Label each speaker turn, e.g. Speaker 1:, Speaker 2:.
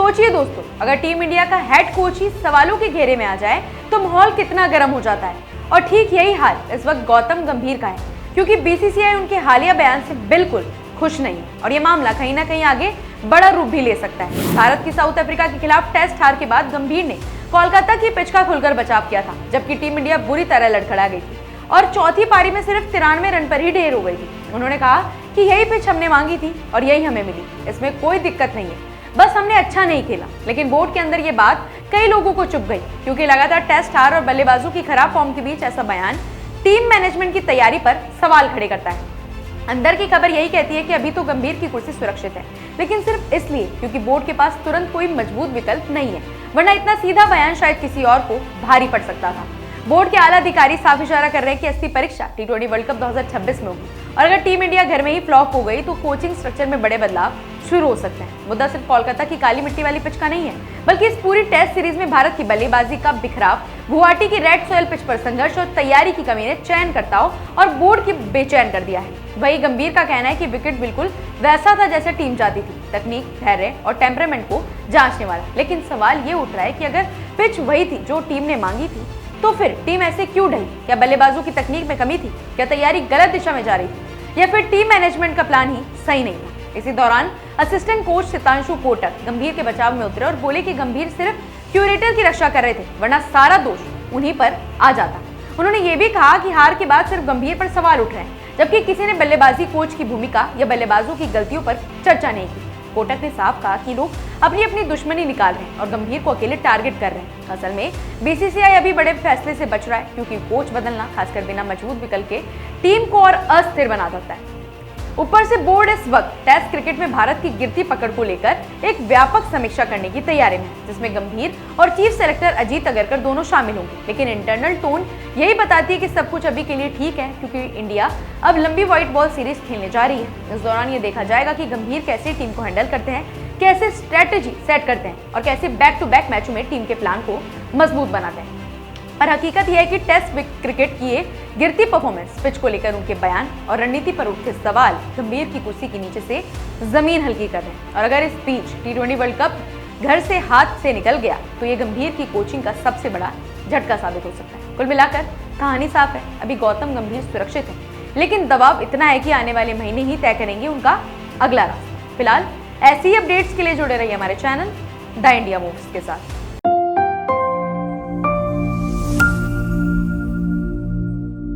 Speaker 1: सोचिए दोस्तों, अगर टीम इंडिया का हेड कोच ही सवालों के घेरे में आ जाए तो माहौल कितना गर्म हो जाता है। और ठीक यही हाल इस वक्त गौतम गंभीर का है, क्योंकि बीसीसीआई उनके हालिया बयान से बिल्कुल खुश नहीं है और ये मामला कहीं ना कहीं आगे बड़ा रूप भी ले सकता है। भारत की साउथ अफ्रीका के खिलाफ टेस्ट हार के बाद गंभीर ने कोलकाता की पिच का खुलकर बचाव किया था, जबकि टीम इंडिया बुरी तरह लड़खड़ा गई थी और चौथी पारी में सिर्फ 93 रन पर ही ढेर हो गई थी। उन्होंने कहा कि यही पिच हमने मांगी थी और यही हमें मिली, इसमें कोई दिक्कत नहीं है, बस हमने अच्छा नहीं खेला। लेकिन बोर्ड के अंदर ये बात कई लोगों को चुभ गई, क्योंकि लगातार टेस्ट हार और बल्लेबाजों की खराब फॉर्म के बीच ऐसा बयान टीम मैनेजमेंट की तैयारी पर सवाल खड़े करता है। अंदर की खबर यही कहती है कि अभी तो गंभीर की कुर्सी सुरक्षित है, लेकिन सिर्फ इसलिए क्योंकि बोर्ड के पास तुरंत कोई मजबूत विकल्प नहीं है, वरना इतना सीधा बयान शायद किसी और को भारी पड़ सकता था। बोर्ड के आला अधिकारी साफ इशारा कर रहे हैं कि असली परीक्षा T20 वर्ल्ड कप 2026 में होगी और अगर टीम इंडिया घर में ही फ्लॉप हो गई तो कोचिंग स्ट्रक्चर में बड़े बदलाव शुरू हो सकते हैं। मुद्दा सिर्फ कोलकाता की काली मिट्टी वाली पिच का नहीं है, बल्कि इस पूरी टेस्ट सीरीज में भारत की बल्लेबाजी का बिखराव, गुवाहाटी की रेड सॉयल पिच पर संघर्ष और तैयारी की कमी ने चयनकर्ताओं और बोर्ड की बेचैन कर दिया है। वही गंभीर का कहना है कि विकेट बिल्कुल वैसा था जैसे टीम चाहती थी, तकनीक, धैर्य और टेम्परामेंट को जांचने वाला। लेकिन सवाल ये उठ रहा है कि अगर पिच वही थी जो टीम ने मांगी थी तो फिर टीम ऐसे क्यों ढली? क्या बल्लेबाजों की तकनीक में कमी थी? क्या तैयारी गलत दिशा में जा रही थी? या फिर टीम मैनेजमेंट का प्लान ही सही नहीं था? इसी दौरान असिस्टेंट कोच सितांशु कोटक गंभीर के बचाव में उतरे और बोले कि गंभीर सिर्फ क्यूरेटर की रक्षा कर रहे थे, वरना सारा दोष उन्हीं पर आ जाता। उन्होंने ये भी कहा कि हार के बाद सिर्फ गंभीर पर सवाल उठ रहे हैं, जबकि किसी ने बल्लेबाजी कोच की भूमिका या बल्लेबाजों की गलतियों पर चर्चा नहीं की। कोटक ने साफ कहा कि लोग अपनी अपनी दुश्मनी निकाल रहे हैं और गंभीर को अकेले टारगेट कर रहे हैं। असल में बीसीसीआई अभी बड़े फैसले से बच रहा है, क्योंकि कोच बदलना, खासकर बिना मजबूत विकल्प के, टीम को और अस्थिर बना देता है। ऊपर से बोर्ड इस वक्त टेस्ट क्रिकेट में भारत की गिरती पकड़ को लेकर एक व्यापक समीक्षा करने की तैयारी में है, जिसमें गंभीर और चीफ सेलेक्टर अजीत अगरकर दोनों शामिल होंगे। लेकिन इंटरनल टोन यही बताती है कि सब कुछ अभी के लिए ठीक है, क्योंकि इंडिया अब लंबी व्हाइट बॉल सीरीज खेलने जा रही है। इस दौरान ये देखा जाएगा कि गंभीर कैसे टीम को हैंडल करते हैं, कैसे स्ट्रेटेजी सेट करते हैं और कैसे बैक टू बैक मैचों में टीम के प्लान को मजबूत बनाते हैं। और हकीकत यह है कि टेस्ट क्रिकेट की ये गिरती परफॉर्मेंस, पिच को लेकर उनके बयान और रणनीति पर उठे सवाल गंभीर की कुर्सी के नीचे से जमीन हल्की कर रहे हैं। और अगर इस बीच T20 वर्ल्ड कप घर से हाथ से निकल गया तो ये गंभीर की कोचिंग का सबसे बड़ा झटका साबित हो सकता है। कुल मिलाकर कहानी साफ है, अभी गौतम गंभीर सुरक्षित है, लेकिन दबाव इतना है कि आने वाले महीने ही तय करेंगे उनका अगला रास्ता। फिलहाल ऐसी अपडेट्स के लिए जुड़े रहिए हमारे चैनल द इंडिया मूव्स के साथ।